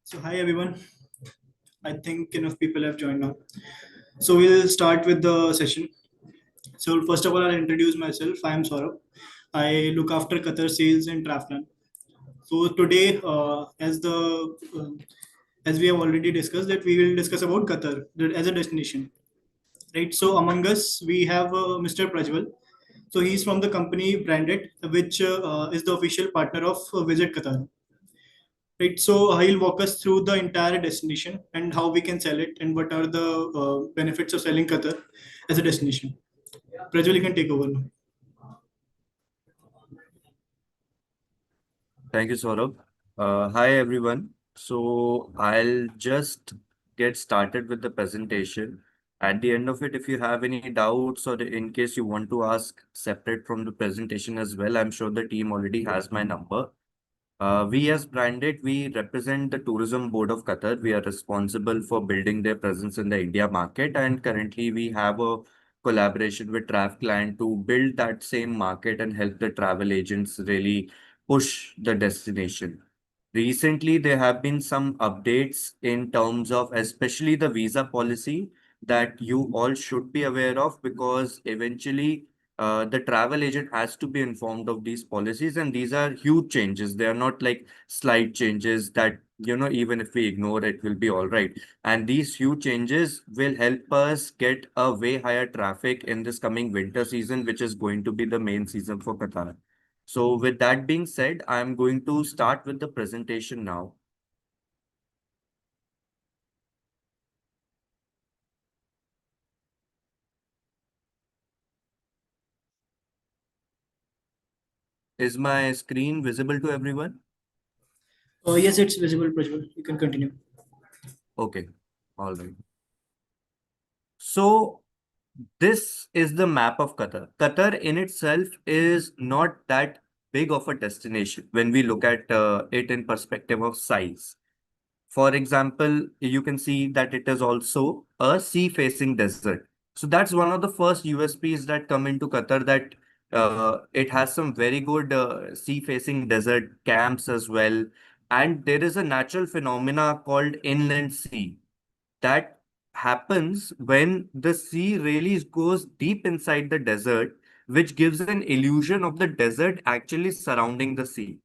So hi everyone. I think enough people have joined now. So we'll start with the session. So first of all, I'll introduce myself. I am Saurabh. I look after Qatar sales and Traflan. So today, as we have already discussed, that we will discuss about Qatar as a destination, right? So among us, we have Mr. Prajawal. So he's from the company Branded, which is the official partner of Visit Qatar. Right, so he'll walk us through the entire destination and how we can sell it and what are the benefits of selling Qatar as a destination. Prajwal, you can take over now. Thank you, Saurabh. Hi, everyone. So I'll just get started with the presentation. At the end of it, if you have any doubts or in case you want to ask separate from the presentation as well, I'm sure the team already has my number. We as Branded, we represent the Tourism Board of Qatar. We are responsible for building their presence in the India market, and currently we have a collaboration with TravClan to build that same market and help the travel agents really push the destination. Recently, there have been some updates in terms of especially the visa policy that you all should be aware of because eventually the travel agent has to be informed of these policies, and these are huge changes. They are not like slight changes that, even if we ignore it, will be all right. And these huge changes will help us get a way higher traffic in this coming winter season, which is going to be the main season for Qatar. So with that being said, I'm going to start with the presentation now. Is my screen visible to everyone? Yes, it's visible, Prajwal. You can continue. Okay, all right. So this is the map of Qatar. Qatar in itself is not that big of a destination when we look at it in perspective of size. For example, you can see that it is also a sea-facing desert. So that's one of the first USPs that come into Qatar, that it has some very good sea-facing desert camps as well. And there is a natural phenomena called inland sea that happens when the sea really goes deep inside the desert, which gives an illusion of the desert actually surrounding the sea.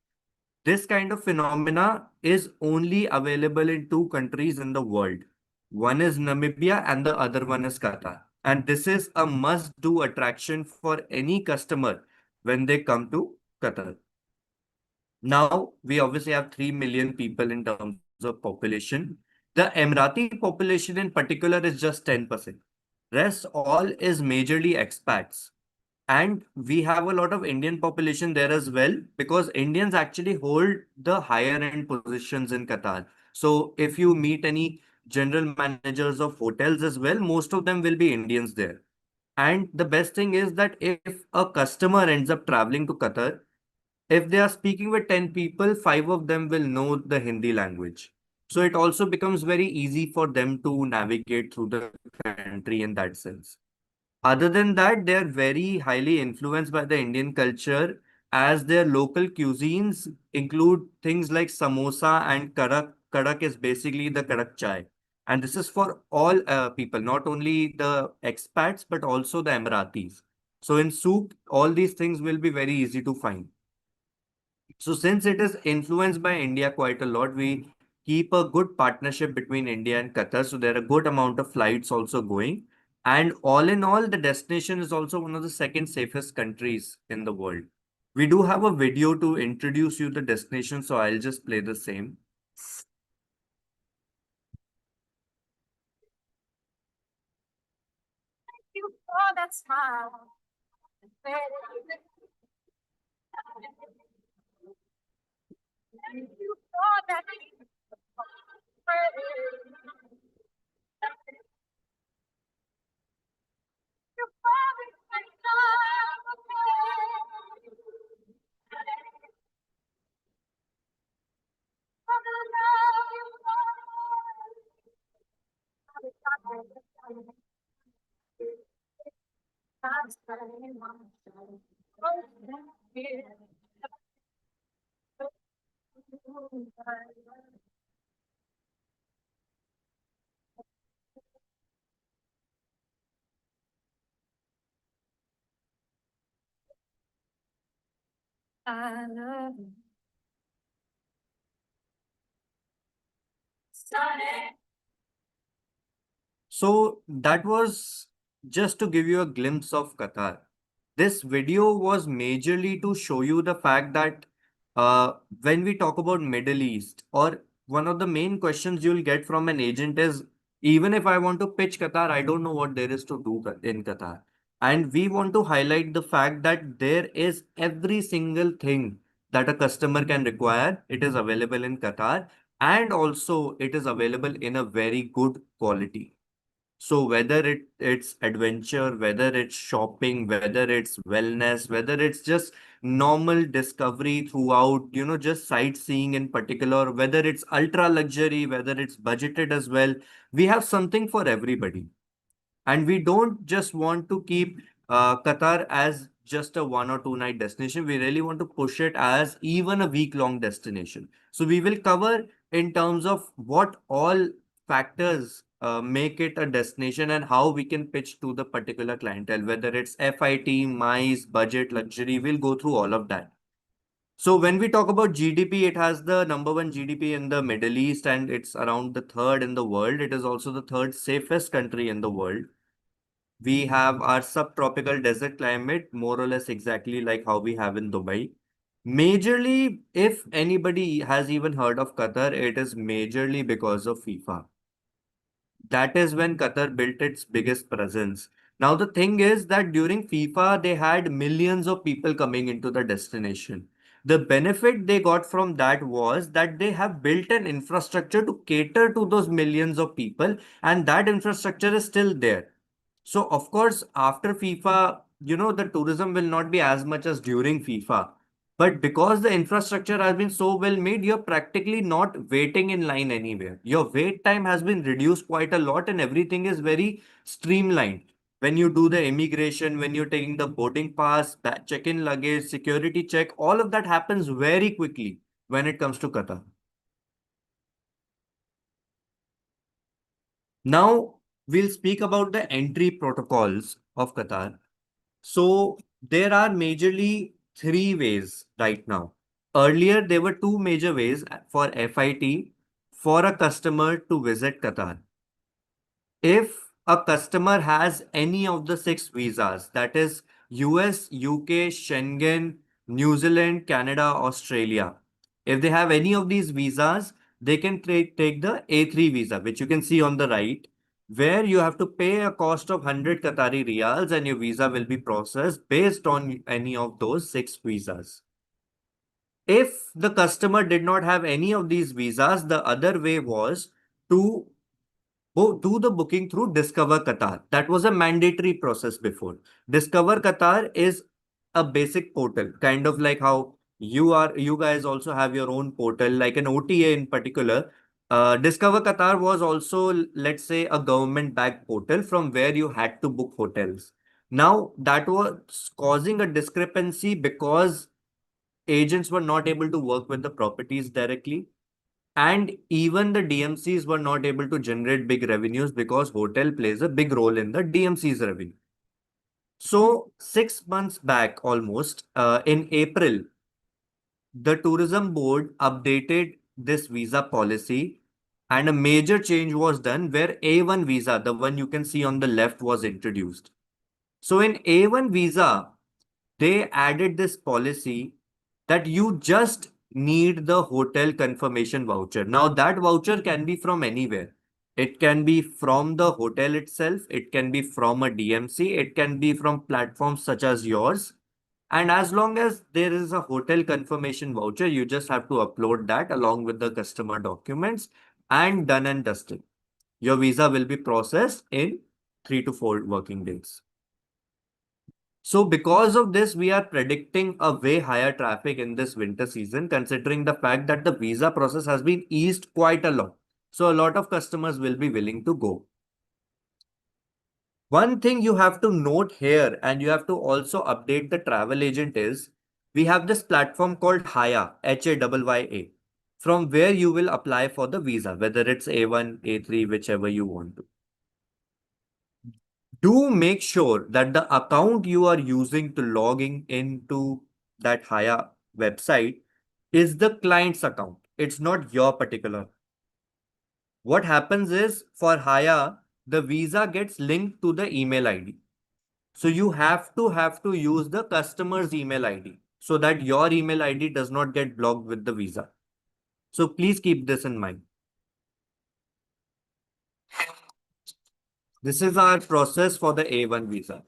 This kind of phenomena is only available in two countries in the world. One is Namibia and the other one is Qatar. And this is a must-do attraction for any customer when they come to Qatar. Now, we obviously have 3 million people in terms of population. The Emirati population in particular is just 10%. Rest all is majorly expats. And we have a lot of Indian population there as well because Indians actually hold the higher end positions in Qatar. So if you meet any general managers of hotels as well, most of them will be Indians there. And the best thing is that if a customer ends up traveling to Qatar, if they are speaking with 10 people, five of them will know the Hindi language. So it also becomes very easy for them to navigate through the country in that sense. Other than that, they are very highly influenced by the Indian culture as their local cuisines include things like samosa and karak. Karak is basically the karak chai. And this is for all people, not only the expats, but also the Emiratis. So in souk, all these things will be very easy to find. So since it is influenced by India quite a lot, we keep a good partnership between India and Qatar. So there are a good amount of flights also going. And all in all, the destination is also one of the second safest countries in the world. We do have a video to introduce you the destination, so I'll just play the same. You for that smile. Thank you for that. You promised my love. For the love you I love you. Sonic. So that was just to give you a glimpse of Qatar. This video was majorly to show you the fact that when we talk about Middle East, or one of the main questions you'll get from an agent is, even if I want to pitch Qatar, I don't know what there is to do in Qatar. And we want to highlight the fact that there is every single thing that a customer can require. It is available in Qatar, and also it is available in a very good quality. So whether it's adventure, whether it's shopping, whether it's wellness, whether it's just normal discovery throughout, just sightseeing in particular, whether it's ultra luxury, whether it's budgeted as well, we have something for everybody. And we don't just want to keep Qatar as just a 1 or 2 night destination. We really want to push it as even a week-long destination. So we will cover in terms of what all factors make it a destination and how we can pitch to the particular clientele, whether it's FIT, MICE, budget, luxury. We'll go through all of that. So when we talk about GDP, it has the number one GDP in the Middle East, and it's around the third in the world. It is also the third safest country in the world. We have our subtropical desert climate, more or less exactly like how we have in Dubai. Majorly, if anybody has even heard of Qatar, it is majorly because of FIFA. That is when Qatar built its biggest presence. Now, the thing is that during FIFA, they had millions of people coming into the destination. The benefit they got from that was that they have built an infrastructure to cater to those millions of people, and that infrastructure is still there. So, of course, after FIFA, the tourism will not be as much as during FIFA. But because the infrastructure has been so well made, you're practically not waiting in line anywhere. Your wait time has been reduced quite a lot, and everything is very streamlined. When you do the immigration, when you're taking the boarding pass, check-in luggage, security check, all of that happens very quickly when it comes to Qatar. Now, we'll speak about the entry protocols of Qatar. So there are majorly three ways right now. Earlier, there were two major ways for FIT for a customer to visit Qatar. If a customer has any of the six visas, that is US, UK, Schengen, New Zealand, Canada, Australia, if they have any of these visas, they can take the A3 visa, which you can see on the right, where you have to pay a cost of 100 Qatari riyals and your visa will be processed based on any of those six visas. If the customer did not have any of these visas, the other way was to do the booking through Discover Qatar. That was a mandatory process before. Discover Qatar is a basic portal, kind of like how you guys also have your own portal, like an OTA in particular. Discover Qatar was also, let's say, a government-backed portal from where you had to book hotels. Now, that was causing a discrepancy because agents were not able to work with the properties directly. And even the DMCs were not able to generate big revenues because hotel plays a big role in the DMC's revenue. So 6 months back, almost in April, the tourism board updated this visa policy, and a major change was done where A1 visa, the one you can see on the left, was introduced. So in A1 visa, they added this policy that you just need the hotel confirmation voucher. Now, that voucher can be from anywhere. It can be from the hotel itself, it can be from a DMC, it can be from platforms such as yours. And as long as there is a hotel confirmation voucher, you just have to upload that along with the customer documents, and done and dusted. Your visa will be processed in 3 to 4 working days. So because of this, we are predicting a way higher traffic in this winter season, considering the fact that the visa process has been eased quite a lot. So a lot of customers will be willing to go. One thing you have to note here, and you have to also update the travel agent, is we have this platform called Haya, Hayya, from where you will apply for the visa, whether it's A1, A3, whichever you want to. Do make sure that the account you are using to logging into that Haya website is the client's account. It's not your particular. What happens is for Haya, the visa gets linked to the email ID. So you have to use the customer's email ID so that your email ID does not get blocked with the visa. So please keep this in mind. This is our process for the A1 visa.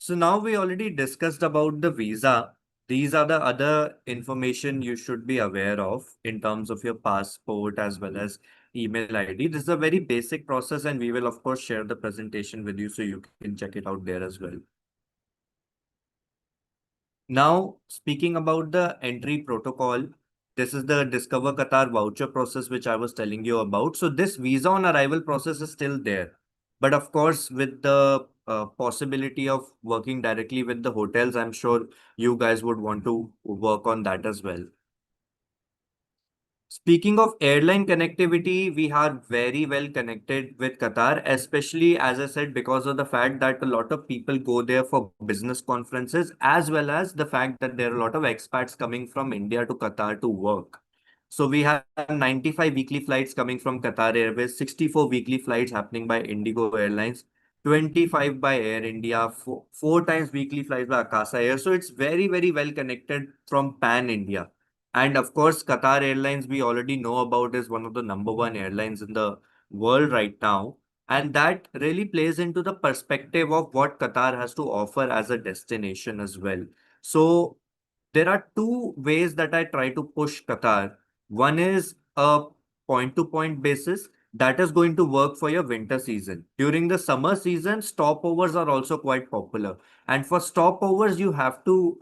So now we already discussed about the visa. These are the other information you should be aware of in terms of your passport as well as email ID. This is a very basic process, and we will of course share the presentation with you so you can check it out there as well. Now, speaking about the entry protocol, this is the Discover Qatar voucher process, which I was telling you about. So this visa on arrival process is still there. But of course, with the possibility of working directly with the hotels, I'm sure you guys would want to work on that as well. Speaking of airline connectivity, we are very well connected with Qatar, especially as I said, because of the fact that a lot of people go there for business conferences, as well as the fact that there are a lot of expats coming from India to Qatar to work. So we have 95 weekly flights coming from Qatar Airways, 64 weekly flights happening by Indigo Airlines, 25 by Air India, four times weekly flights by Akasa Air. So it's very, very well connected from Pan India. And of course, Qatar Airlines, we already know about, is one of the number one airlines in the world right now. And that really plays into the perspective of what Qatar has to offer as a destination as well. So there are two ways that I try to push Qatar. One is a point to point basis that is going to work for your winter season. During the summer season, stopovers are also quite popular. And for stopovers, you have to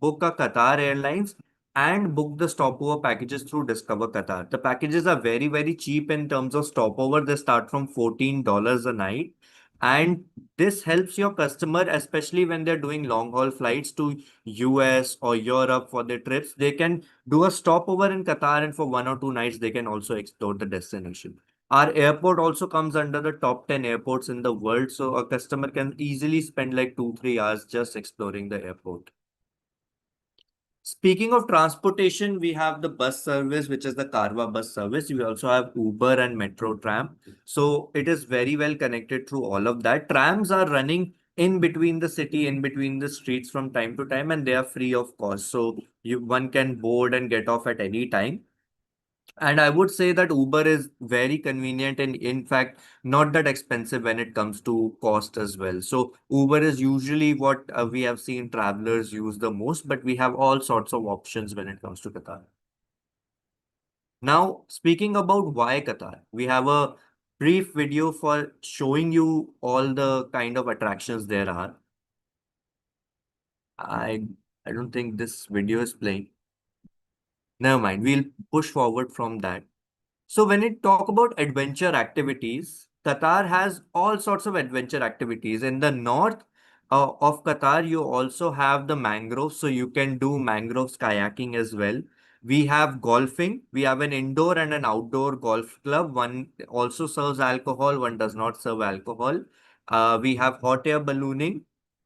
book a Qatar Airlines and book the stopover packages through Discover Qatar. The packages are very, very cheap in terms of stopover. They start from $14 a night. And this helps your customer, especially when they're doing long haul flights to US or Europe for their trips. They can do a stopover in Qatar, and for 1 or 2 nights, they can also explore the destination. Our airport also comes under the top 10 airports in the world. So a customer can easily spend like 2, 3 hours just exploring the airport. Speaking of transportation, we have the bus service, which is the Carva bus service. We also have Uber and Metro Tram. So it is very well connected through all of that. Trams are running in between the city, in between the streets from time to time, and they are free of cost. So one can board and get off at any time. And I would say that Uber is very convenient and, in fact, not that expensive when it comes to cost as well. So, Uber is usually what we have seen travelers use the most, but we have all sorts of options when it comes to Qatar. Now, speaking about why Qatar, we have a brief video for showing you all the kind of attractions there are. I I don't think this video is playing. Never mind, we'll push forward from that. So when we talk about adventure activities, Qatar has all sorts of adventure activities. In the north of Qatar, you also have the mangroves, so you can do mangroves kayaking as well. We have golfing. We have an indoor and an outdoor golf club. One also serves alcohol, one does not serve alcohol. We have hot air ballooning.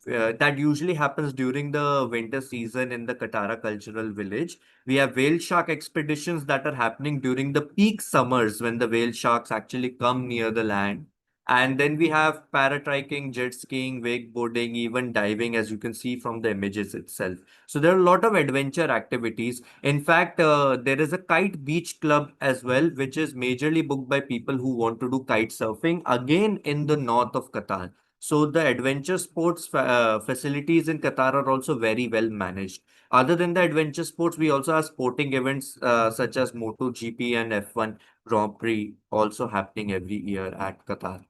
That usually happens during the winter season in the Katara Cultural Village. We have whale shark expeditions that are happening during the peak summers when the whale sharks actually come near the land. And then we have paratriking, jet skiing, wakeboarding, even diving, as you can see from the images itself. So there are a lot of adventure activities. In fact, there is a kite beach club as well, which is majorly booked by people who want to do kite surfing, again in the north of Qatar. So the adventure sports facilities in Qatar are also very well managed. Other than the adventure sports, we also have sporting events such as MotoGP and F1 Grand Prix also happening every year at Qatar.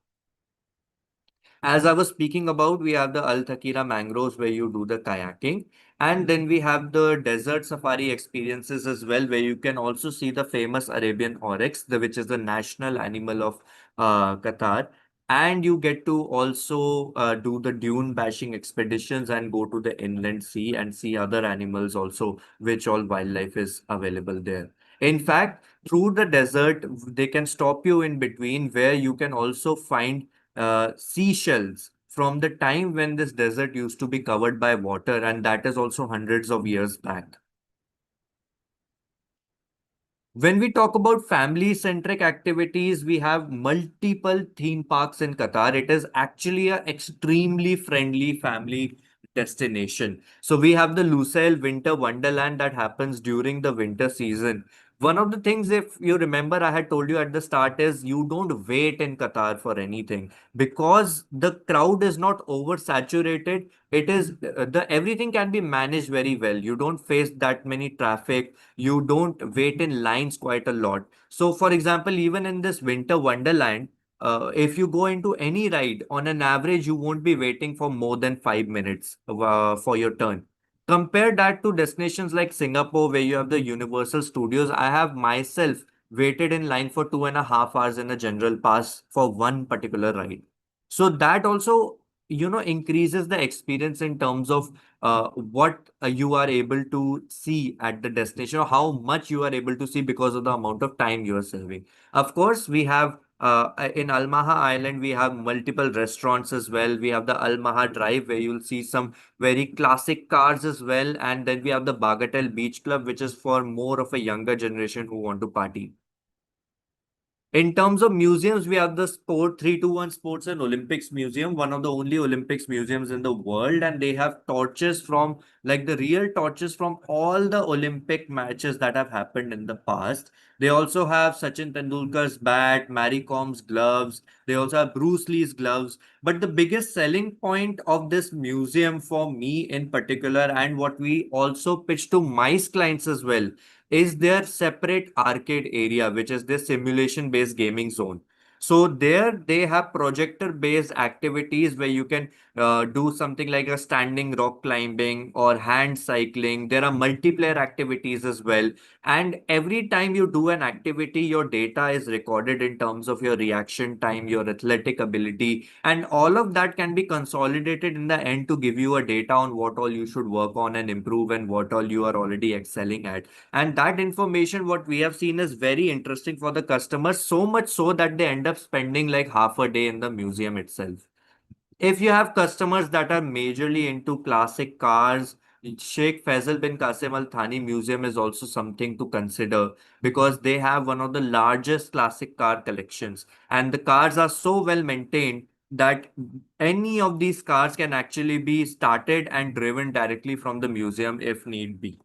As I was speaking about, we have the Al Thakira mangroves where you do the kayaking. And then we have the desert safari experiences as well, where you can also see the famous Arabian oryx, which is the national animal of Qatar. And you get to also do the dune bashing expeditions and go to the inland sea and see other animals also, which all wildlife is available there. In fact, through the desert, they can stop you in between where you can also find seashells from the time when this desert used to be covered by water, and that is also hundreds of years back. When we talk about family centric activities, we have multiple theme parks in Qatar. It is actually an extremely friendly family destination. So we have the Lusail Winter Wonderland that happens during the winter season. One of the things, if you remember, I had told you at the start is you don't wait in Qatar for anything because the crowd is not oversaturated. It is the everything can be managed very well. You don't face that many traffic, you don't wait in lines quite a lot. So, for example, even in this winter wonderland, if you go into any ride, on an average, you won't be waiting for more than 5 minutes for your turn. Compare that to destinations like Singapore, where you have the Universal Studios. I have myself waited in line for 2.5 hours in a general pass for one particular ride. So that also, increases the experience in terms of what you are able to see at the destination or how much you are able to see because of the amount of time you are saving. Of course, we have in Al Maha Island, we have multiple restaurants as well. We have the Al Maha Drive where you'll see some very classic cars as well. And then we have the Bagatel Beach Club, which is for more of a younger generation who want to party. In terms of museums, we have the Sport 321 Sports and Olympics Museum, one of the only Olympics museums in the world, and they have torches from like the real torches from all the Olympic matches that have happened in the past. They also have Sachin Tendulkar's bat, Mary Com's gloves. They also have Bruce Lee's gloves. But the biggest selling point of this museum for me in particular, and what we also pitch to MICE clients as well, is their separate arcade area, which is their simulation based gaming zone. So there they have projector based activities where you can do something like a standing rock climbing or hand cycling. There are multiplayer activities as well. And every time you do an activity, your data is recorded in terms of your reaction time, your athletic ability, and all of that can be consolidated in the end to give you a data on what all you should work on and improve and what all you are already excelling at. And that information, what we have seen, is very interesting for the customers, so much so that they end up spending like half a day in the museum itself. If you have customers that are majorly into classic cars, Sheikh Faisal bin Qasim Al Thani Museum is also something to consider because they have one of the largest classic car collections. And the cars are so well maintained that any of these cars can actually be started and driven directly from the museum if need be.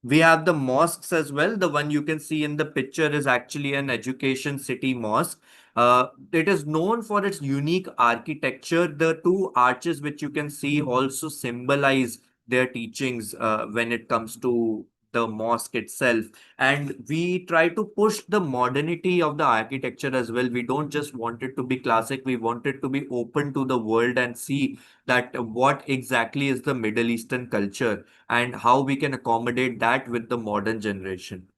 We have the mosques as well. The one you can see in the picture is actually an education city mosque. It is known for its unique architecture. The two arches which you can see also symbolize their teachings when it comes to the mosque itself. And we try to push the modernity of the architecture as well. We don't just want it to be classic, we want it to be open to the world and see that what exactly is the Middle Eastern culture and how we can accommodate that with the modern generation.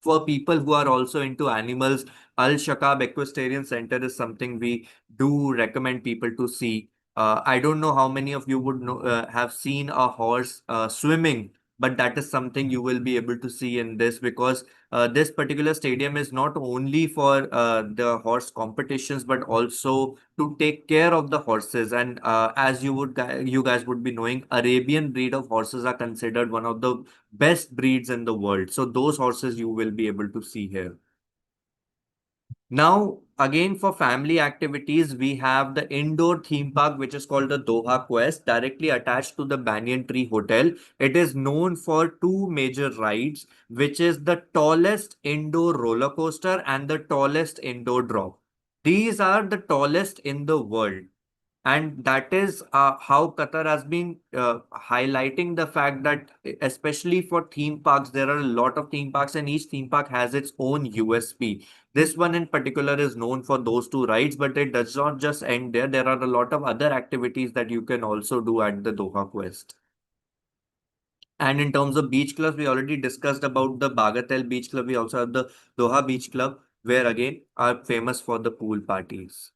For people who are also into animals, Al Shakab Equestrian Center is something we do recommend people to see. I don't know how many of you would know, have seen a horse swimming but that is something you will be able to see in this, because this particular stadium is not only for the horse competitions, but also to take care of the horses. And as you guys would be knowing, Arabian breed of horses are considered one of the best breeds in the world. So those horses you will be able to see here. Now, again, for family activities, we have the indoor theme park, which is called the Doha Quest, directly attached to the Banyan Tree Hotel. It is known for two major rides, which is the tallest indoor roller coaster and the tallest indoor drop. These are the tallest in the world. And that is how Qatar has been highlighting the fact that, especially for theme parks, there are a lot of theme parks, and each theme park has its own USP. This one in particular is known for those two rides, but it does not just end there. There are a lot of other activities that you can also do at the Doha Quest. And in terms of beach clubs, we already discussed about the Bagatel Beach Club. We also have the Doha Beach Club, where again are famous for the pool parties.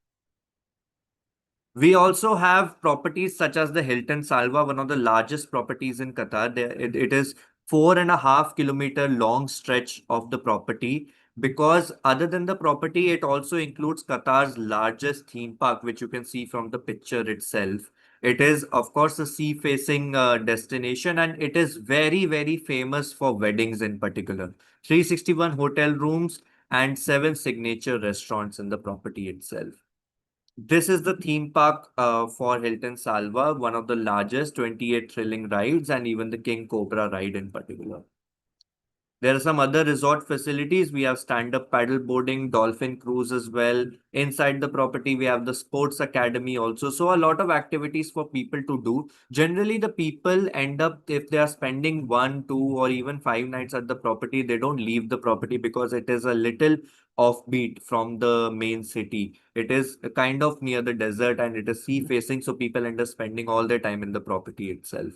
We also have properties such as the Hilton Salva, one of the largest properties in Qatar. It is 4.5 kilometer long stretch of the property, because other than the property, it also includes Qatar's largest theme park, which you can see from the picture itself. It is, of course, a sea-facing destination, and it is very, very famous for weddings in particular. 361 hotel rooms and 7 signature restaurants in the property itself. This is the theme park for Hilton Salva, one of the largest, 28 thrilling rides, and even the King Cobra ride in particular. There are some other resort facilities. We have stand-up paddle boarding, dolphin cruise as well. Inside the property, we have the sports academy also. So a lot of activities for people to do. Generally, the people end up, if they are spending 1, 2, or even 5 nights at the property, they don't leave the property because it is a little offbeat from the main city. It is kind of near the desert and it is sea facing, so people end up spending all their time in the property itself.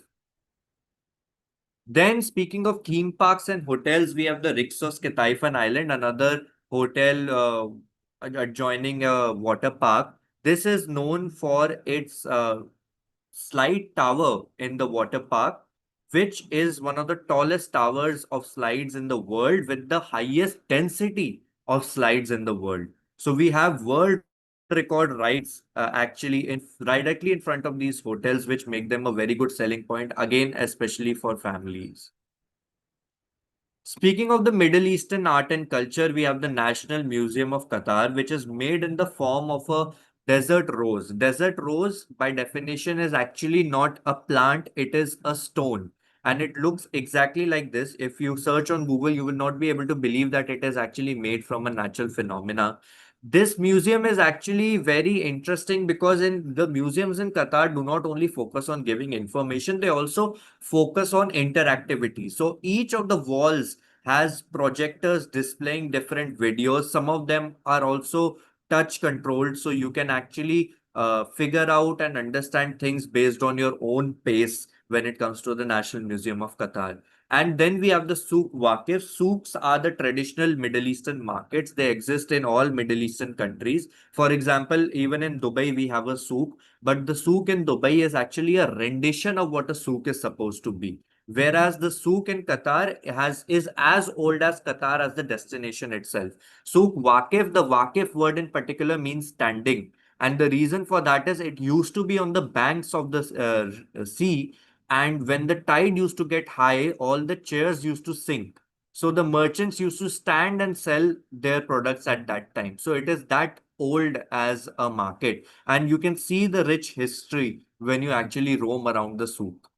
Then, speaking of theme parks and hotels, we have the Rixos Ketaifan Island, another hotel adjoining a water park. This is known for its slide tower in the water park, which is one of the tallest towers of slides in the world with the highest density of slides in the world. So we have world record rides actually in directly in front of these hotels, which make them a very good selling point, again, especially for families. Speaking of the Middle Eastern art and culture, we have the National Museum of Qatar, which is made in the form of a desert rose. Desert rose, by definition, is actually not a plant, it is a stone. And it looks exactly like this. If you search on Google, you will not be able to believe that it is actually made from a natural phenomena. This museum is actually very interesting because in the museums in Qatar do not only focus on giving information, they also focus on interactivity. So each of the walls has projectors displaying different videos. Some of them are also touch controlled, so you can actually figure out and understand things based on your own pace when it comes to the National Museum of Qatar. And then we have the souk waqif. Souks are the traditional Middle Eastern markets. They exist in all Middle Eastern countries. For example, even in Dubai, we have a souk, but the souk in Dubai is actually a rendition of what a souk is supposed to be. Whereas the souk in Qatar is as old as Qatar as the destination itself. Souk waqif, the waqif word in particular means standing. And the reason for that is it used to be on the banks of the sea, and when the tide used to get high, all the chairs used to sink. So the merchants used to stand and sell their products at that time. So it is that old as a market. And you can see the rich history when you actually roam around the souk.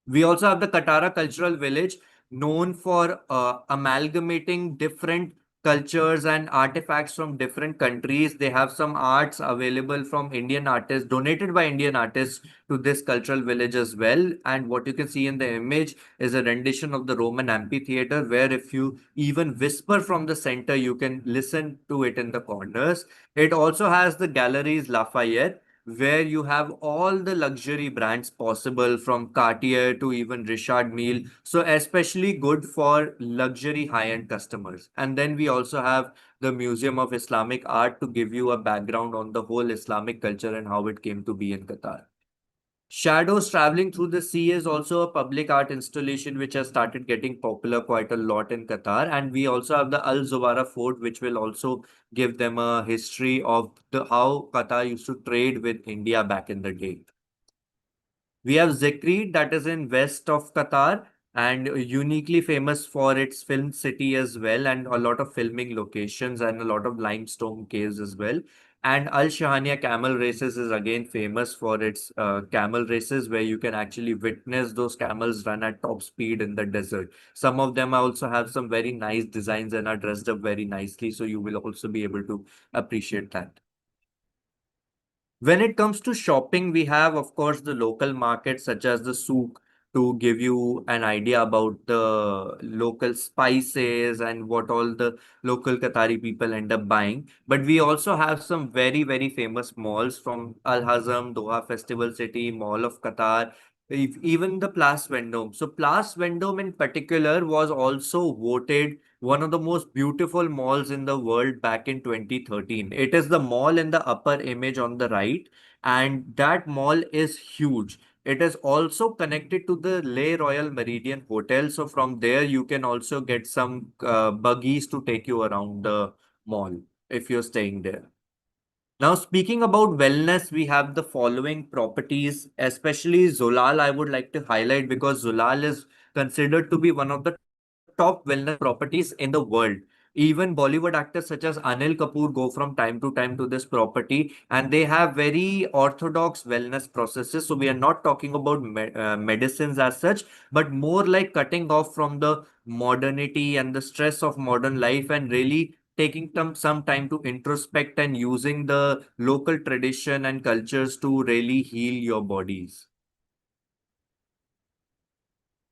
We also have the Katara Cultural Village, known for amalgamating different cultures and artifacts from different countries. They have some arts available from Indian artists, donated by Indian artists to this cultural village as well. And what you can see in the image is a rendition of the Roman amphitheater, where if you even whisper from the center, you can listen to it in the corners. It also has the galleries Lafayette, where you have all the luxury brands possible, from Cartier to even Richard Mille. So especially good for luxury high-end customers. And then we also have the Museum of Islamic Art to give you a background on the whole Islamic culture and how it came to be in Qatar. Shadows Traveling Through the Sea is also a public art installation which has started getting popular quite a lot in Qatar. And we also have the Al Zuwara Fort, which will also give them a history of how Qatar used to trade with India back in the day. We have Zikri, that is in west of Qatar and uniquely famous for its film city as well, and a lot of filming locations and a lot of limestone caves as well. And Al Shahania Camel Races is again famous for its camel races, where you can actually witness those camels run at top speed in the desert. Some of them also have some very nice designs and are dressed up very nicely, so you will also be able to appreciate that. When it comes to shopping, we have, of course, the local markets such as the souk to give you an idea about the local spices and what all the local Qatari people end up buying. But we also have some very, very famous malls from Al Hazm, Doha Festival City, Mall of Qatar, even the Place Vendôme. So Place Vendôme in particular was also voted one of the most beautiful malls in the world back in 2013. It is the mall in the upper image on the right, and that mall is huge. It is also connected to the Le Royal Meridian Hotel. So from there, you can also get some buggies to take you around the mall if you're staying there. Now, speaking about wellness, we have the following properties, especially Zolal, I would like to highlight because Zolal is considered to be one of the top wellness properties in the world. Even Bollywood actors such as Anil Kapoor go from time to time to this property, and they have very orthodox wellness processes. So, we are not talking about medicines as such, but more like cutting off from the modernity and the stress of modern life and really taking some time to introspect and using the local tradition and cultures to really heal your bodies.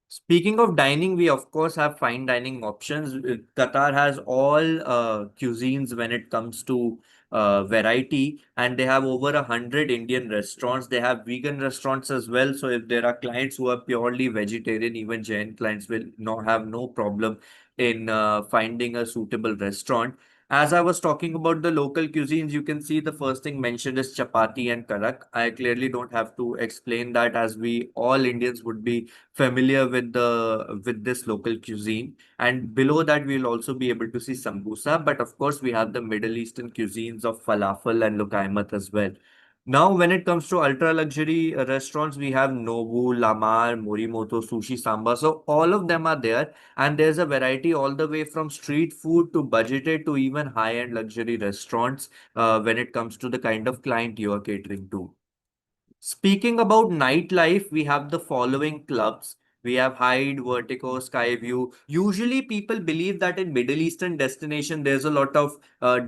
Speaking of dining, we of course have fine dining options. Qatar has all cuisines when it comes to variety, and they have over 100 Indian restaurants. They have vegan restaurants as well. So if there are clients who are purely vegetarian, even Jain clients will not have no problem in finding a suitable restaurant. As I was talking about the local cuisines, you can see the first thing mentioned is chapati and karak. I clearly don't have to explain that, as we all Indians would be familiar with this local cuisine. And below that, we'll also be able to see sambusa. But of course, we have the Middle Eastern cuisines of falafel and lukaimat as well. Now, when it comes to ultra luxury restaurants, we have Nobu, Lamar, Morimoto, Sushi, Samba. So all of them are there, and there's a variety all the way from street food to budgeted to even high-end luxury restaurants when it comes to the kind of client you are catering to. Speaking about nightlife, we have the following clubs. We have Hyde, Vertigo, Skyview. Usually, people believe that in Middle Eastern destination, there's a lot of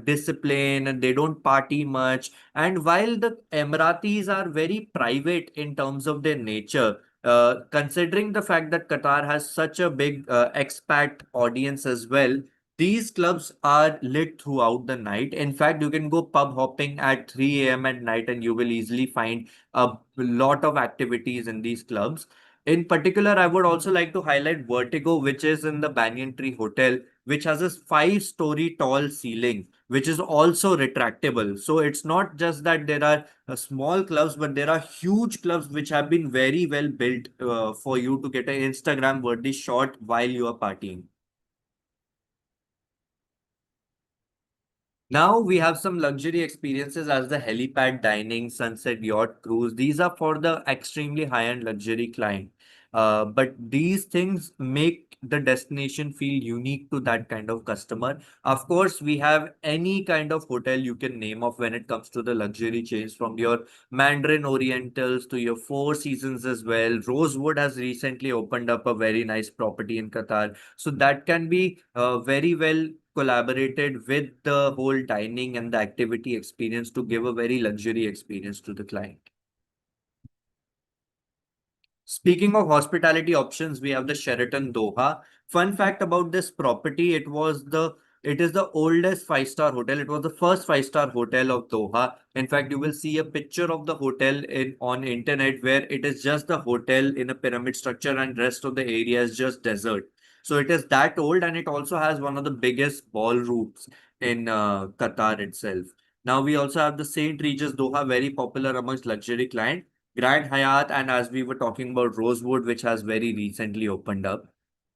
discipline and they don't party much. And while the Emiratis are very private in terms of their nature, considering the fact that Qatar has such a big expat audience as well, these clubs are lit throughout the night. In fact, you can go pub hopping at 3 a.m. at night and you will easily find a lot of activities in these clubs. In particular, I would also like to highlight Vertigo, which is in the Banyan Tree Hotel, which has a 5-story tall ceiling, which is also retractable. So it's not just that there are small clubs, but there are huge clubs which have been very well built for you to get an Instagram worthy shot while you are partying. Now we have some luxury experiences as the helipad dining, sunset yacht cruise. These are for the extremely high-end luxury client. But these things make the destination feel unique to that kind of customer. Of course, we have any kind of hotel you can name of when it comes to the luxury chains, from your Mandarin Orientals to your Four Seasons as well. Rosewood has recently opened up a very nice property in Qatar. So that can be very well collaborated with the whole dining and the activity experience to give a very luxury experience to the client. Speaking of hospitality options, we have the Sheraton Doha. Fun fact about this property, it is the oldest five-star hotel. It was the first five-star hotel of Doha. In fact, you will see a picture of the hotel on internet where it is just the hotel in a pyramid structure and rest of the area is just desert. So it is that old, and it also has one of the biggest ballrooms in Qatar itself. Now we also have the St. Regis Doha, very popular amongst luxury clients. Grand Hyatt, and as we were talking about Rosewood, which has very recently opened up.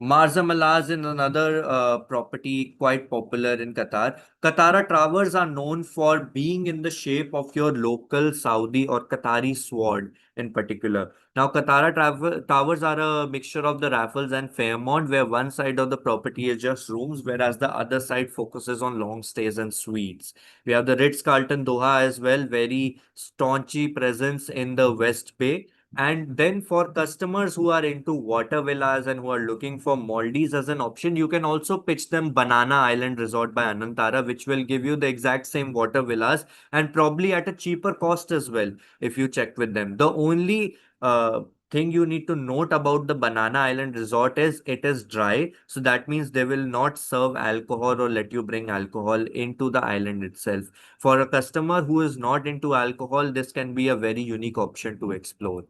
Marza Malaz is another property quite popular in Qatar. Qatara towers are known for being in the shape of your local Saudi or Qatari sword in particular. Now, towers are a mixture of the Raffles and Fairmont, where one side of the property is just rooms, whereas the other side focuses on long stays and suites. We have the Ritz-Carlton Doha as well, very staunchy presence in the West Bay. And then for customers who are into water villas and who are looking for Maldives as an option, you can also pitch them Banana Island Resort by Anantara, which will give you the exact same water villas and probably at a cheaper cost as well if you check with them. The only thing you need to note about the Banana Island Resort is it is dry. So that means they will not serve alcohol or let you bring alcohol into the island itself. For a customer who is not into alcohol, this can be a very unique option to explore.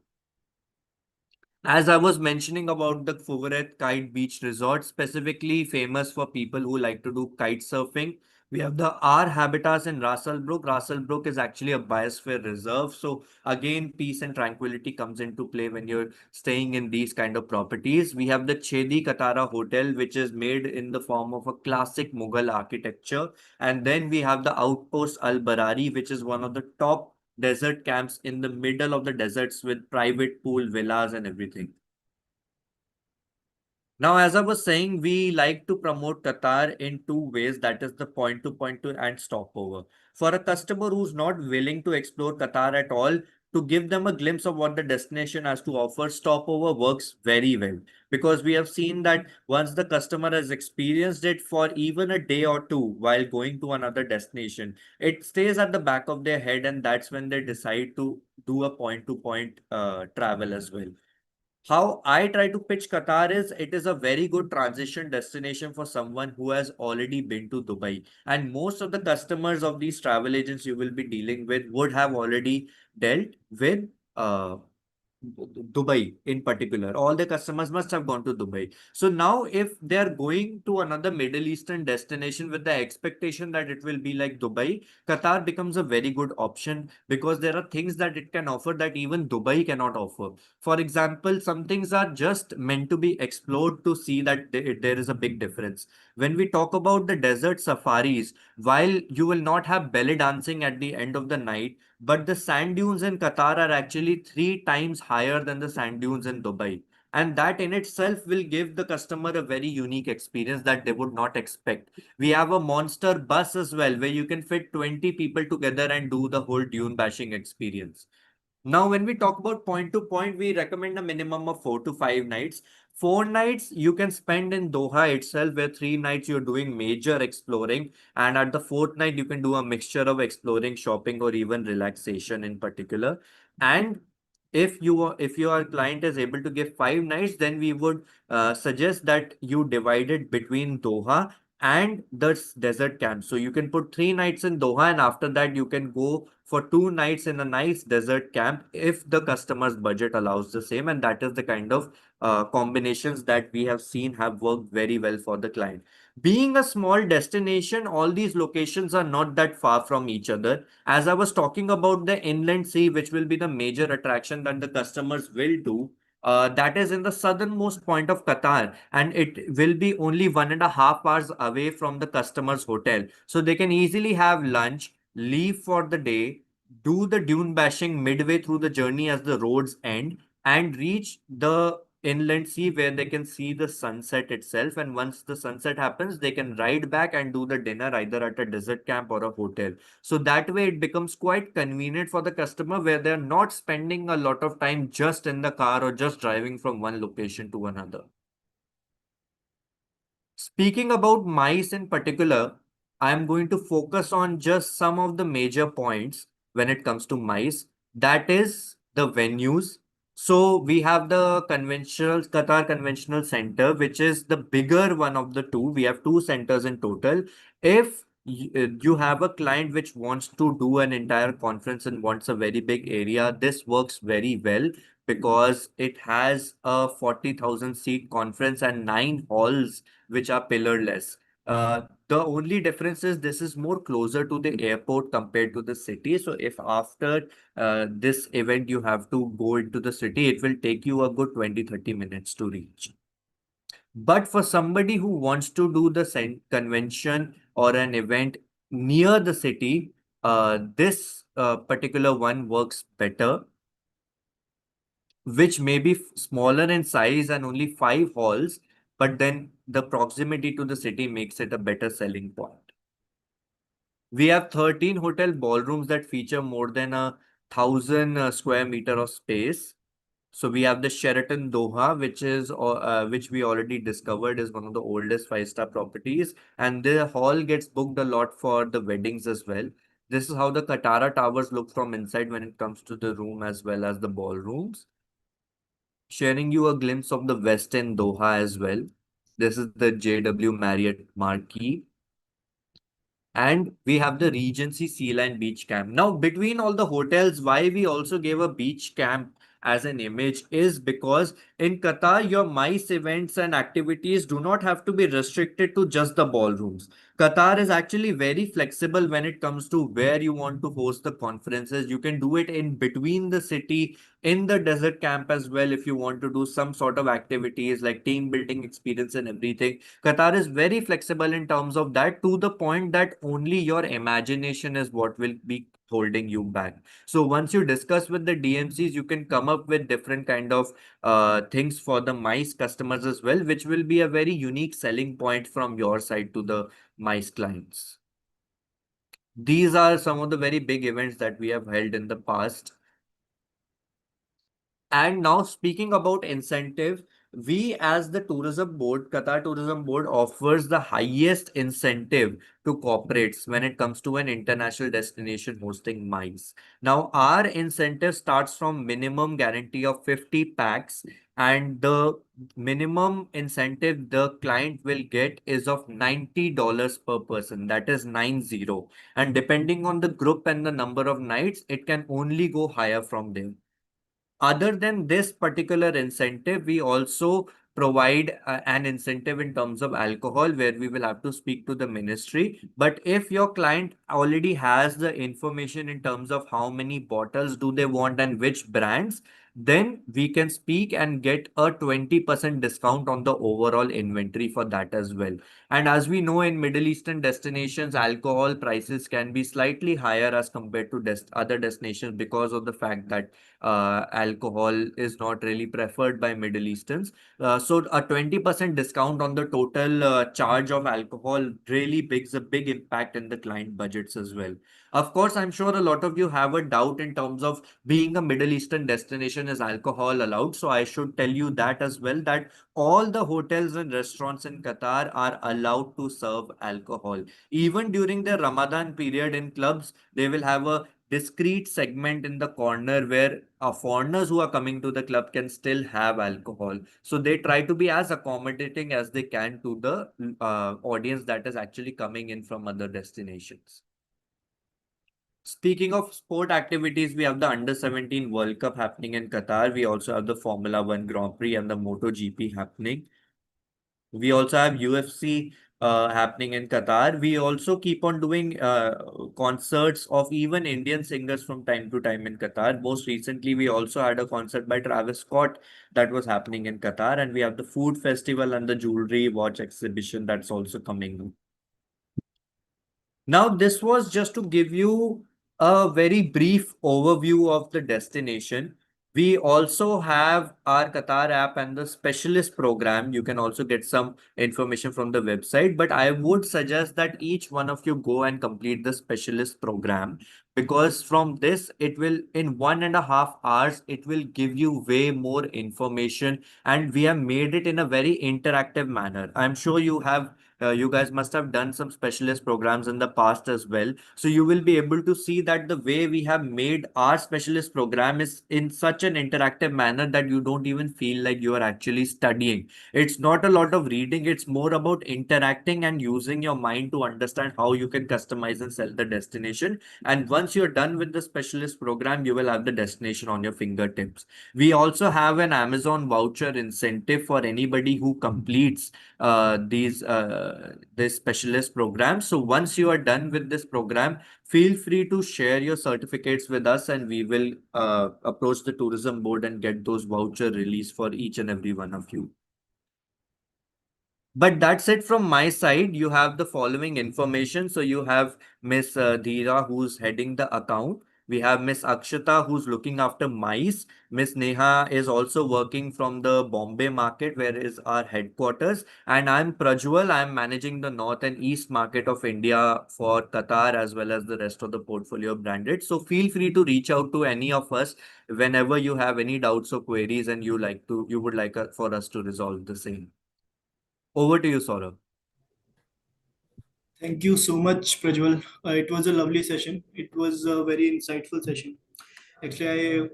As I was mentioning about the Fugret Kite Beach Resort, specifically famous for people who like to do kite surfing, we have the R Habitats in Russell Brook. Russell Brook is actually a biosphere reserve. So again, peace and tranquility comes into play when you're staying in these kind of properties. We have the Chedi Katara Hotel, which is made in the form of a classic Mughal architecture. And then we have the Outpost Al Barari, which is one of the top desert camps in the middle of the deserts with private pool villas and everything. Now, as I was saying, we like to promote Qatar in two ways. That is the point to and stopover. For a customer who's not willing to explore Qatar at all, to give them a glimpse of what the destination has to offer, stopover works very well. Because we have seen that once the customer has experienced it for even a day or two while going to another destination, it stays at the back of their head, and that's when they decide to do a point travel as well. How I try to pitch Qatar is it is a very good transition destination for someone who has already been to Dubai. And most of the customers of these travel agents you will be dealing with would have already dealt with Dubai in particular. All the customers must have gone to Dubai. So now, if they're going to another Middle Eastern destination with the expectation that it will be like Dubai, Qatar becomes a very good option because there are things that it can offer that even Dubai cannot offer. For example, some things are just meant to be explored to see that there is a big difference. When we talk about the desert safaris, while you will not have belly dancing at the end of the night, but the sand dunes in Qatar are actually three times higher than the sand dunes in Dubai. And that in itself will give the customer a very unique experience that they would not expect. We have a monster bus as well, where you can fit 20 people together and do the whole dune bashing experience. Now, when we talk about point to point, we recommend a minimum of 4 to 5 nights. 4 nights you can spend in Doha itself, where 3 nights you're doing major exploring, and at the fourth night you can do a mixture of exploring, shopping, or even relaxation in particular. And if your client is able to give 5 nights, then we would suggest that you divide it between Doha and the desert camp. So you can put 3 nights in Doha, and after that you can go for 2 nights in a nice desert camp if the customer's budget allows the same. And that is the kind of combinations that we have seen have worked very well for the client. Being a small destination, all these locations are not that far from each other. As I was talking about the inland sea, which will be the major attraction that the customers will do, that is in the southernmost point of Qatar, and it will be only 1.5 hours away from the customer's hotel. So they can easily have lunch, leave for the day, do the dune bashing midway through the journey as the roads end, and reach the inland sea where they can see the sunset itself. And once the sunset happens, they can ride back and do the dinner either at a desert camp or a hotel. So that way it becomes quite convenient for the customer where they're not spending a lot of time just in the car or just driving from one location to another. Speaking about mice in particular, I am going to focus on just some of the major points when it comes to mice. That is the venues. So we have the conventional Qatar Conventional Center, which is the bigger one of the two. We have two centers in total. If you have a client which wants to do an entire conference and wants a very big area, this works very well because it has a 40,000 seat conference and 9 halls which are pillarless. The only difference is this is more closer to the airport compared to the city. So if after this event you have to go into the city, it will take you a good 20-30 minutes to reach. But for somebody who wants to do the convention or an event near the city, this particular one works better, which may be smaller in size and only 5 halls, but then the proximity to the city makes it a better selling point. We have 13 hotel ballrooms that feature more than 1,000 square meter of space. So we have the Sheraton Doha, which we already discovered is one of the oldest five-star properties, and the hall gets booked a lot for the weddings as well. This is how the Katara Towers look from inside when it comes to the room as well as the ballrooms. Sharing you a glimpse of the West End Doha as well. This is the JW Marriott Marquee. And we have the Regency Sea Line Beach Camp. Now, between all the hotels, why we also gave a beach camp as an image is because in Qatar, your MICE events and activities do not have to be restricted to just the ballrooms. Qatar is actually very flexible when it comes to where you want to host the conferences. You can do it in between the city, in the desert camp as well, if you want to do some sort of activities like team building experience and everything. Qatar is very flexible in terms of that, to the point that only your imagination is what will be holding you back. So once you discuss with the DMCs, you can come up with different kind of things for the MICE customers as well, which will be a very unique selling point from your side to the MICE clients. These are some of the very big events that we have held in the past. And now speaking about incentive, we as the tourism board, Qatar Tourism Board offers the highest incentive to corporates when it comes to an international destination hosting MICE. Now our incentive starts from minimum guarantee of 50 packs, and the minimum incentive the client will get is of $90 per person. That is 90. And depending on the group and the number of nights, it can only go higher from there. Other than this particular incentive, we also provide an incentive in terms of alcohol, where we will have to speak to the ministry. But if your client already has the information in terms of how many bottles do they want and which brands, then we can speak and get a 20% discount on the overall inventory for that as well. And as we know, in Middle Eastern destinations, alcohol prices can be slightly higher as compared to other destinations, because of the fact that alcohol is not really preferred by Middle Easterns. So a 20% discount on the total charge of alcohol really makes a big impact in the client budgets as well. Of course, I'm sure a lot of you have a doubt in terms of being a Middle Eastern destination, is alcohol allowed? So I should tell you that as well, that all the hotels and restaurants in Qatar are allowed to serve alcohol. Even during the Ramadan period in clubs, they will have a discrete segment in the corner where foreigners who are coming to the club can still have alcohol. So they try to be as accommodating as they can to the audience that is actually coming in from other destinations. Speaking of sport activities, we have the Under 17 World Cup happening in Qatar. We also have the Formula One Grand Prix and the MotoGP happening. We also have UFC happening in Qatar. We also keep on doing concerts of even Indian singers from time to time in Qatar. Most recently, we also had a concert by Travis Scott that was happening in Qatar. And we have the food festival and the jewelry watch exhibition that's also coming. Now, this was just to give you a very brief overview of the destination. We also have our Qatar app and the specialist program. You can also get some information from the website, but I would suggest that each one of you go and complete the specialist program, because from this, it will, in 1.5 hours, it will give you way more information, and we have made it in a very interactive manner. I'm sure you guys must have done some specialist programs in the past as well. So you will be able to see that the way we have made our specialist program is in such an interactive manner that you don't even feel like you are actually studying. It's not a lot of reading, it's more about interacting and using your mind to understand how you can customize and sell the destination. And once you're done with the specialist program, you will have the destination on your fingertips. We also have an Amazon voucher incentive for anybody who completes these this specialist program. So once you are done with this program, feel free to share your certificates with us, and we will approach the tourism board and get those voucher released for each and every one of you. But that's it from my side. You have the following information. So you have Miss Dheera, who's heading the account. We have Miss Akshata, who's looking after mice. Miss Neha is also working from the Bombay market, where is our headquarters. And I'm Prajwal. I'm managing the North and East market of India for Qatar as well as the rest of the portfolio branded. So feel free to reach out to any of us whenever you have any doubts or queries and you would like for us to resolve the same. Over to you, Saurabh. Thank you so much, Prajwal. It was a lovely session. It was a very insightful session. Actually,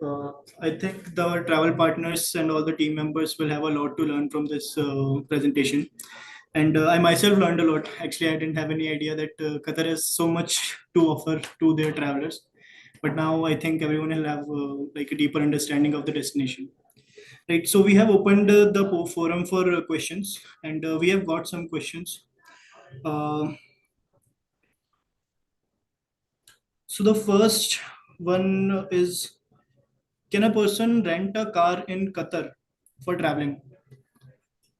I think the travel partners and all the team members will have a lot to learn from this presentation. And I myself learned a lot. Actually, I didn't have any idea that Qatar has so much to offer to their travelers. But now I think everyone will have like a deeper understanding of the destination. Right. So we have opened the forum for questions, and we have got some questions. Uh, so the first one is, can a person rent a car in Qatar for traveling?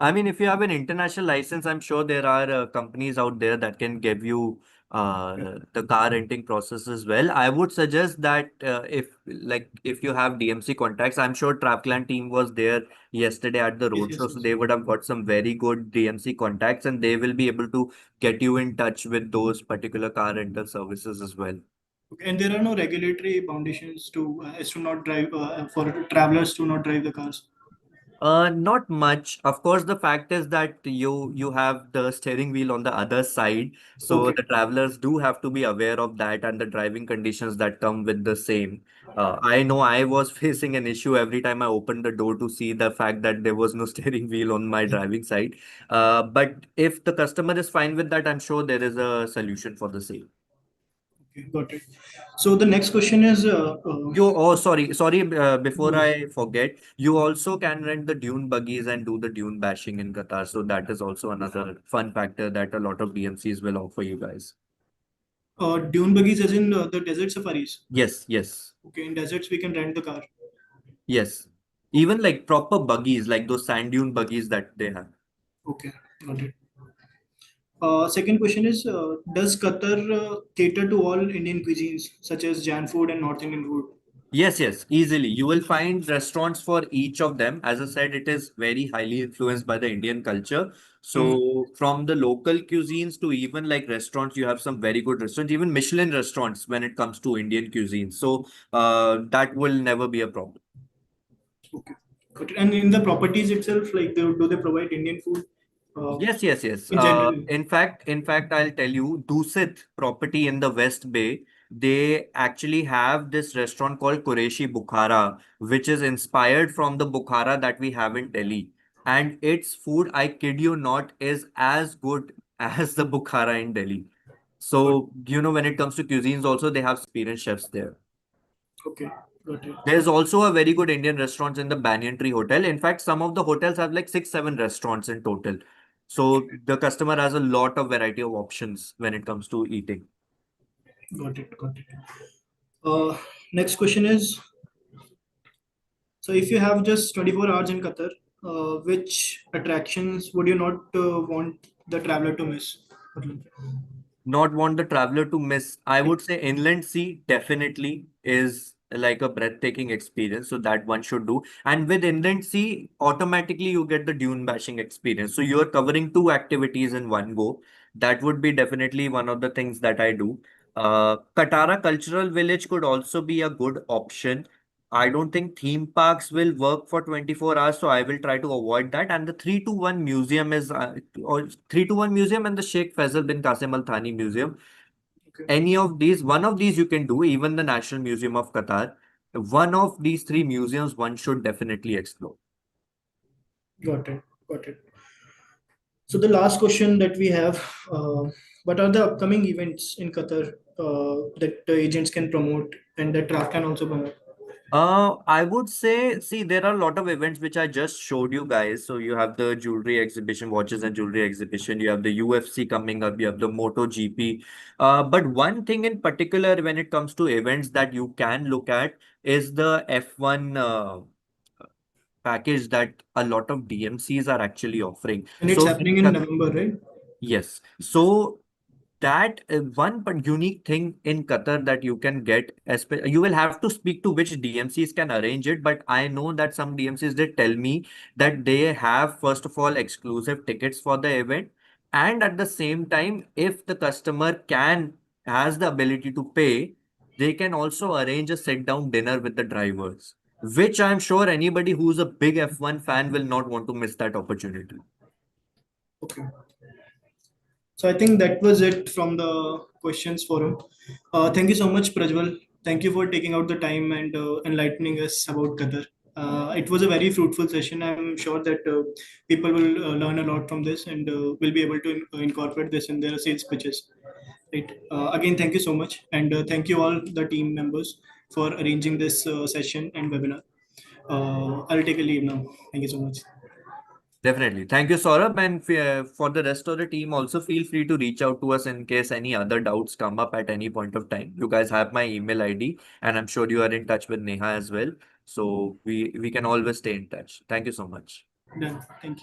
I mean, if you have an international license, I'm sure there are companies out there that can give you the car renting process as well. I would suggest that if you have DMC contacts, I'm sure Travclan team was there yesterday at the Yes, yes, roadshow, so yes. they would have got some very good DMC contacts, and they will be able to get you in touch with those particular car rental services as well. Okay. And there are no regulatory foundations to as to not drive for travelers to not drive the cars. Not much. Of course, the fact is that you have the steering wheel on the other side, so Okay. the travelers do have to be aware of that and the driving conditions that come with the same. I know I was facing an issue every time I opened the door to see the fact that there was no steering wheel on my driving side. But if the customer is fine with that, I'm sure there is a solution for the same. Okay. Got it. So the next question is, Sorry, before go ahead. I forget, you also can rent the dune buggies and do the dune bashing in Qatar. So that is also another fun factor that a lot of DMCs will offer you guys. Dune buggies, as in the desert safaris. Yes, yes, Okay. In deserts, we can rent the car. yes. Even like proper buggies, like those sand dune buggies that they have. Okay. Got it. Second question is, does Qatar cater to all Indian cuisines, such as Jan food and North Indian food? Yes, yes, easily. You will find restaurants for each of them. As I said, it is very highly influenced by the Indian culture. Hmm. So, from the local cuisines to even like restaurants, you have some very good restaurants, even Michelin restaurants when it comes to Indian cuisine. So, that will never be a problem. Okay. Got it. And in the properties itself, like, do they provide Indian food uh, Yes, yes, yes. in general? In fact, I'll tell you, Dusit property in the West Bay, they actually have this restaurant called Qureshi Bukhara, which is inspired from the Bukhara that we have in Delhi. And its food, I kid you not, is as good as the Bukhara in Delhi. Got So, when it comes to cuisines, also they have experienced chefs there. Okay. Got it. There's also a very good Indian restaurants in the Banyan Tree Hotel. In fact, some of the hotels have like 6, 7 restaurants in total. So the customer has a lot of variety of options when it comes to eating. Got it. Got it. Uh, Next question is, so if you have just 24 hours in Qatar, which attractions would you not want the traveler to miss? Not want the traveler to miss. I would say inland sea definitely is like a breathtaking experience. So that one should do. And with inland sea, automatically you get the dune bashing experience. So you're covering two activities in one go. That would be definitely one of the things that I do. Katara Cultural Village could also be a good option. I don't think theme parks will work for 24 hours, so I will try to avoid that. And the 321 museum is, or 321 museum and the Sheikh Faisal bin Qasim Al Thani museum. Okay. Any of these, one of these you can do, even the National Museum of Qatar. One of these three museums, one should definitely explore. Got it. Got it. So the last question that we have, what are the upcoming events in Qatar that the agents can promote and that Traf can also promote? I would say, see, there are a lot of events which I just showed you guys. So you have the jewelry exhibition, watches and jewelry exhibition. You have the UFC coming up. You have the MotoGP. But one thing in particular, when it comes to events that you can look at, is the F1 package that a lot of DMCs are actually offering. And it's So happening in November, right? yes. So that one but unique thing in Qatar that you can get, you will have to speak to which DMCs can arrange it. But I know that some DMCs did tell me that they have, first of all, exclusive tickets for the event. And at the same time, if the customer has the ability to pay, they can also arrange a sit down dinner with the drivers, which I'm sure anybody who's a big F1 fan will not want to miss that opportunity. Okay. So I think that was it from the questions forum. Thank you so much, Prajwal. Thank you for taking out the time and enlightening us about Qatar. It was a very fruitful session. I'm sure that people will learn a lot from this and will be able to incorporate this in their sales pitches. Right. Again, thank you so much, and thank you all the team members for arranging this session and webinar. I'll take a leave now. Thank you so much. Definitely. Thank you, Saurabh. And for the rest of the team, also feel free to reach out to us in case any other doubts come up at any point of time. You guys have my email ID, and I'm sure you are in touch with Neha as well. So we can always stay in touch. Thank you so much. Done. Thank you.